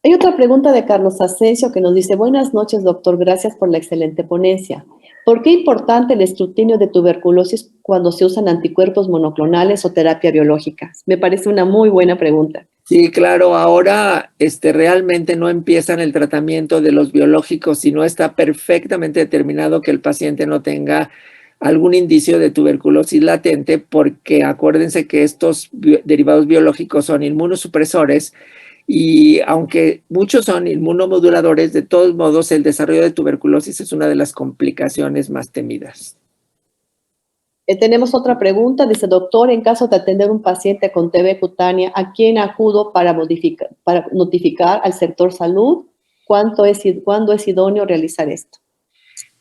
A: Hay otra pregunta de Carlos Asensio que nos dice, buenas noches, doctor, gracias por la excelente ponencia. ¿Por qué es importante el escrutinio de tuberculosis cuando se usan anticuerpos monoclonales o terapia biológica? Me parece una muy buena pregunta.
B: Sí, claro, ahora realmente no empiezan el tratamiento de los biológicos si no está perfectamente determinado que el paciente no tenga algún indicio de tuberculosis latente, porque acuérdense que estos derivados biológicos son inmunosupresores y aunque muchos son inmunomoduladores, de todos modos el desarrollo de tuberculosis es una de las complicaciones más temidas.
A: Tenemos otra pregunta, dice, doctor, en caso de atender un paciente con TB cutánea, ¿a quién acudo para notificar al sector salud? ¿Cuándo es idóneo realizar esto?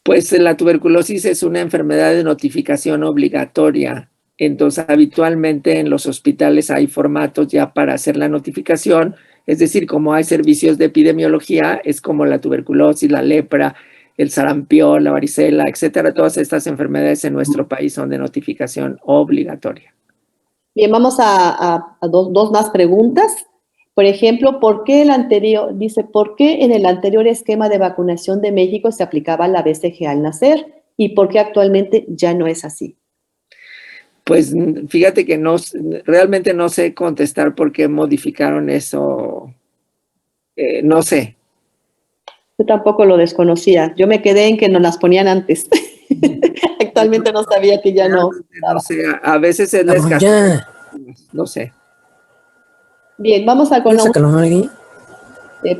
B: Pues la tuberculosis es una enfermedad de notificación obligatoria. Entonces, habitualmente en los hospitales hay formatos ya para hacer la notificación. Es decir, como hay servicios de epidemiología, es como la tuberculosis, la lepra, el sarampión, la varicela, etcétera. Todas estas enfermedades en nuestro país son de notificación obligatoria.
A: Bien, vamos a dos más preguntas. Por ejemplo, ¿por qué en el anterior esquema de vacunación de México se aplicaba la BCG al nacer y por qué actualmente ya no es así?
B: Pues fíjate que realmente no sé contestar por qué modificaron eso. No sé.
A: Yo tampoco lo desconocía. Yo me quedé en que nos las ponían antes. Actualmente no sabía que ya no.
B: No sé, a veces es la escasez. No sé.
A: Bien, vamos a con la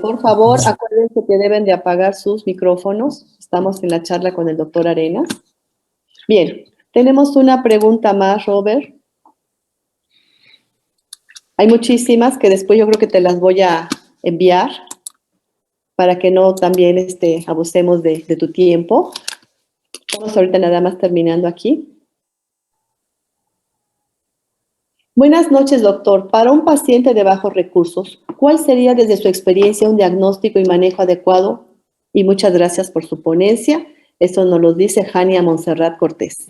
A: por favor, acuérdense que deben de apagar sus micrófonos. Estamos en la charla con el doctor Arenas. Bien, Tenemos una pregunta más, Robert. Hay muchísimas que después yo creo que te las voy a enviar para que no también abusemos de tu tiempo. Estamos ahorita nada más terminando aquí. Buenas noches, doctor. Para un paciente de bajos recursos, ¿cuál sería desde su experiencia un diagnóstico y manejo adecuado? Y muchas gracias por su ponencia. Eso nos lo dice Jania Montserrat Cortés.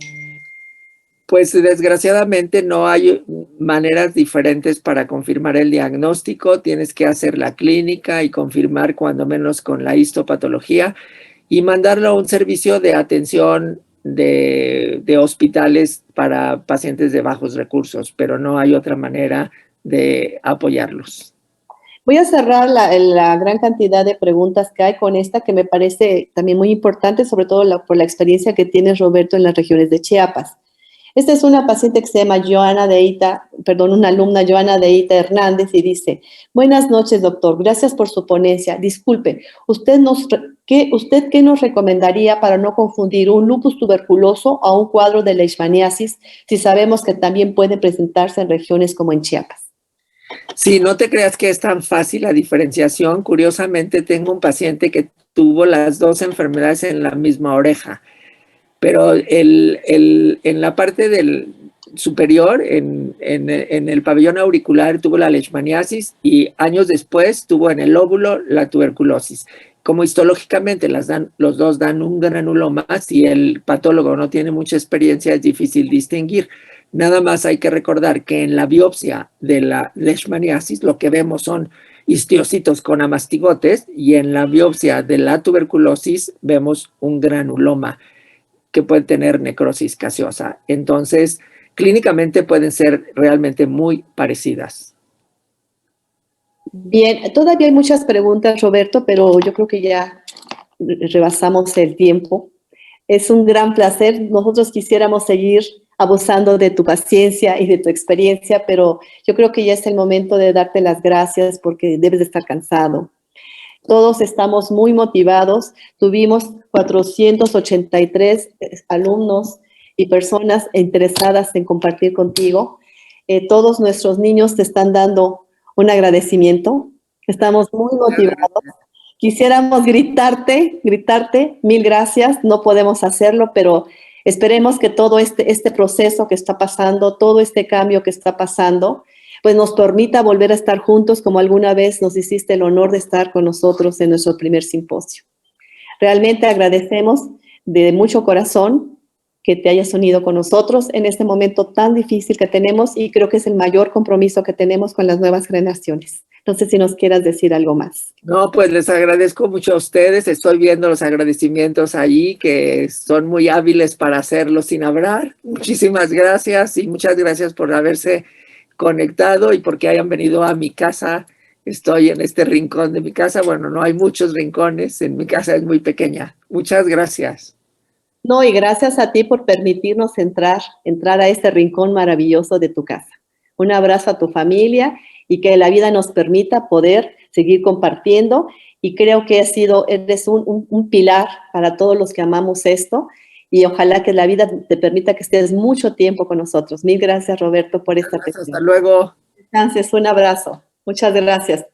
B: Pues desgraciadamente no hay maneras diferentes para confirmar el diagnóstico. Tienes que hacer la clínica y confirmar cuando menos con la histopatología y mandarlo a un servicio de atención de hospitales para pacientes de bajos recursos, pero no hay otra manera de apoyarlos.
A: Voy a cerrar la gran cantidad de preguntas que hay con esta que me parece también muy importante, sobre todo por la experiencia que tiene Roberto en las regiones de Chiapas. Esta es una paciente que se llama una alumna Joana Deita Hernández y dice, buenas noches, doctor, gracias por su ponencia. Disculpe, ¿usted qué nos recomendaría para no confundir un lupus tuberculoso a un cuadro de leishmaniasis si sabemos que también puede presentarse en regiones como en Chiapas?
B: Sí, no te creas que es tan fácil la diferenciación. Curiosamente, tengo un paciente que tuvo las dos enfermedades en la misma oreja. Pero en la parte del superior, en el pabellón auricular, tuvo la leishmaniasis y años después tuvo en el lóbulo la tuberculosis. Como histológicamente los dos dan un granuloma, si el patólogo no tiene mucha experiencia es difícil distinguir. Nada más hay que recordar que en la biopsia de la leishmaniasis lo que vemos son histiocitos con amastigotes y en la biopsia de la tuberculosis vemos un granuloma que puede tener necrosis gaseosa. Entonces, clínicamente pueden ser realmente muy parecidas.
A: Bien, todavía hay muchas preguntas, Roberto, pero yo creo que ya rebasamos el tiempo. Es un gran placer. Nosotros quisiéramos seguir abusando de tu paciencia y de tu experiencia, pero yo creo que ya es el momento de darte las gracias porque debes de estar cansado. Todos estamos muy motivados. Tuvimos 483 alumnos y personas interesadas en compartir contigo. Todos nuestros niños te están dando un agradecimiento. Estamos muy motivados. Quisiéramos gritarte, mil gracias. No podemos hacerlo, pero esperemos que todo este proceso que está pasando, todo este cambio que está pasando, pues nos permita volver a estar juntos como alguna vez nos hiciste el honor de estar con nosotros en nuestro primer simposio. Realmente agradecemos de mucho corazón que te hayas unido con nosotros en este momento tan difícil que tenemos y creo que es el mayor compromiso que tenemos con las nuevas generaciones. No sé si nos quieras decir algo más.
B: No, pues les agradezco mucho a ustedes. Estoy viendo los agradecimientos allí que son muy hábiles para hacerlo sin hablar. Muchísimas gracias y muchas gracias por haberse conectado y porque hayan venido a mi casa. Estoy en este rincón de mi casa. Bueno, no hay muchos rincones. En mi casa es muy pequeña. Muchas gracias.
A: No, y gracias a ti por permitirnos entrar a este rincón maravilloso de tu casa. Un abrazo a tu familia y que la vida nos permita poder seguir compartiendo. Y creo que eres un pilar para todos los que amamos esto. Y ojalá que la vida te permita que estés mucho tiempo con nosotros. Mil gracias, Roberto, por esta
B: atención. Hasta luego.
A: Gracias, un abrazo. Muchas gracias.